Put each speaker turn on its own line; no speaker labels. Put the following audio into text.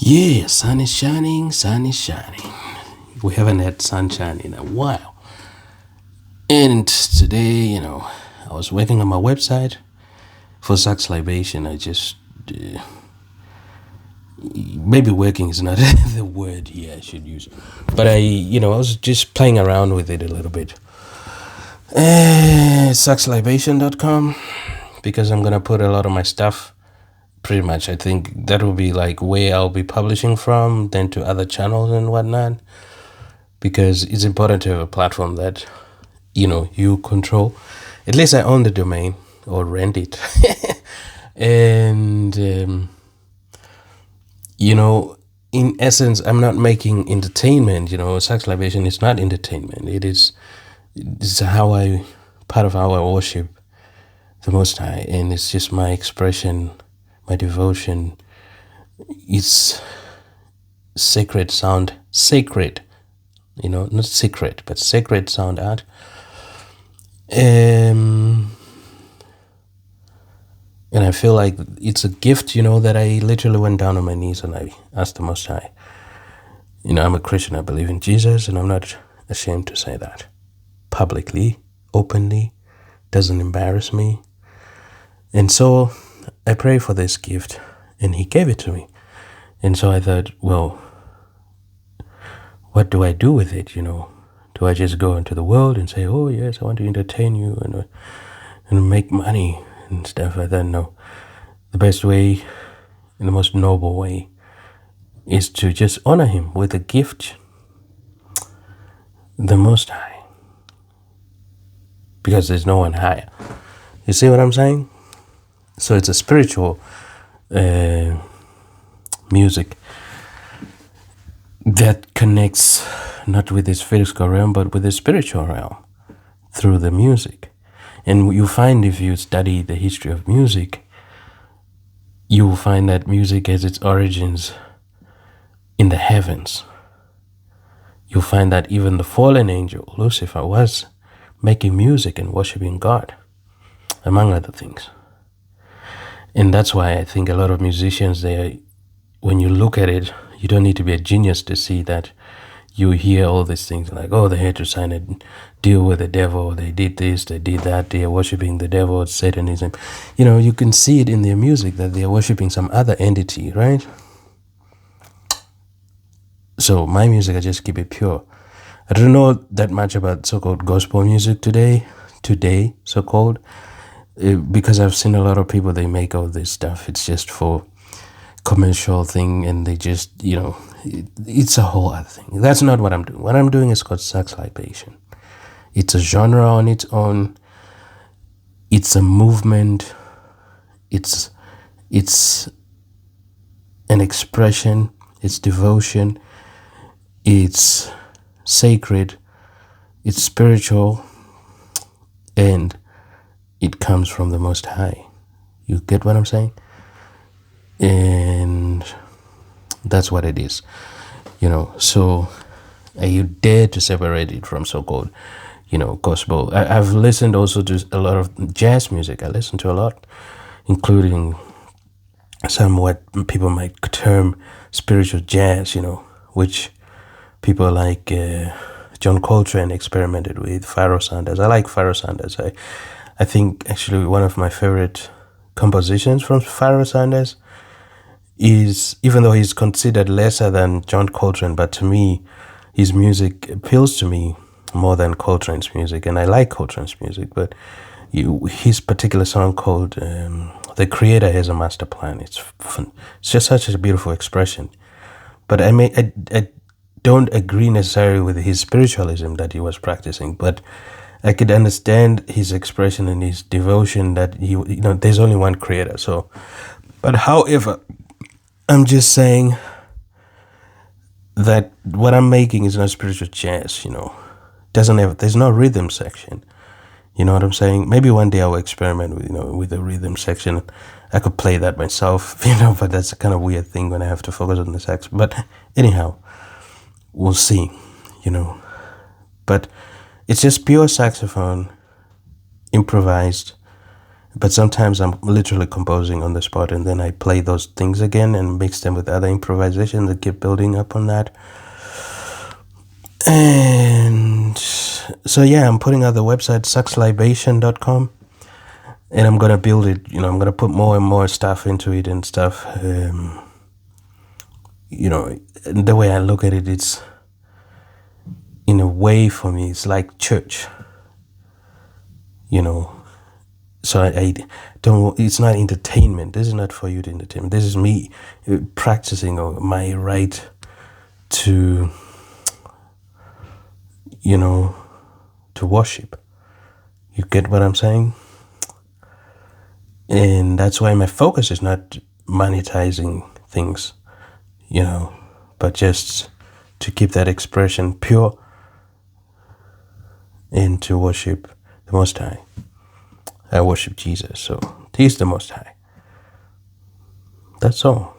Yeah, sun is shining, sun is shining. We haven't had sunshine in a while. And today, I was working on my website for Saxlibation. Maybe working is not the word here I should use. But I was just playing around with it a little bit. Saxlibation.com, because I'm going to put a lot of my stuff. Pretty much, I think that will be like where I'll be publishing from, then to other channels and whatnot. Because it's important to have a platform that, you control. At least I own the domain or rent it. And, in essence, I'm not making entertainment. Sex libation is not entertainment. It's part of how I worship the Most High. And it's just my expression, my devotion. It's sacred, not secret, but sacred sound art. And I feel like it's a gift, that I literally went down on my knees and I asked the Most High. I'm a Christian, I believe in Jesus, and I'm not ashamed to say that. Publicly, openly, doesn't embarrass me. And so I pray for this gift, and He gave it to me. And so I thought, well, what do I do with it, Do I just go into the world and say, oh, yes, I want to entertain you and make money and stuff like that? No. The best way and the most noble way is to just honor Him with a gift, the Most High. Because there's no one higher. You see what I'm saying? So it's a spiritual music that connects not with this physical realm, but with the spiritual realm through the music. And you find, if you study the history of music, you will find that music has its origins in the heavens. You'll find that even the fallen angel, Lucifer, was making music and worshiping God, among other things. And that's why I think a lot of musicians, when you look at it, you don't need to be a genius to see that. You hear all these things like, oh, they had to sign a deal with the devil, they did this, they did that, they are worshiping the devil, Satanism. You can see it in their music that they are worshiping some other entity, right? So my music, I just keep it pure. I don't know that much about so-called gospel music today, so-called, because I've seen a lot of people, they make all this stuff. It's just for commercial thing, and they just, it's a whole other thing. That's not what I'm doing. What I'm doing is called Saxlibation. It's a genre on its own. It's a movement. It's an expression. It's devotion. It's sacred. It's spiritual. And it comes from the Most High. You get what I'm saying? And that's what it is, so are you dare to separate it from so-called, gospel? I've listened also to a lot of jazz music. I listen to a lot, including some what people might term spiritual jazz, which people like John Coltrane experimented with, Pharoah Sanders. I like Pharoah Sanders. I think actually one of my favorite compositions from Pharoah Sanders is, even though he's considered lesser than John Coltrane, but to me, his music appeals to me more than Coltrane's music, and I like Coltrane's music, but his particular song called "The Creator Has a Master Plan." It's just such a beautiful expression. But I don't agree necessarily with his spiritualism that he was practicing, but I could understand his expression and his devotion that there's only one creator. So, but however, I'm just saying that what I'm making is not spiritual jazz, there's no rhythm section. You know what I'm saying? Maybe one day I will experiment with the rhythm section. I could play that myself, but that's a kind of weird thing when I have to focus on the sax. But anyhow, we'll see, But it's just pure saxophone, improvised, But sometimes I'm literally composing on the spot, and then I play those things again and mix them with other improvisations and keep building up on that. And so yeah, I'm putting out the website saxlibation.com, and I'm gonna build it. I'm gonna put more and more stuff into it and stuff. The way I look at it, it's in a way for me, it's like church. So I don't. It's not entertainment. This is not for you to entertain. This is me practicing my right to, to worship. You get what I'm saying? And that's why my focus is not monetizing things, but just to keep that expression pure and to worship the Most High. I worship Jesus, so He's the Most High. That's all.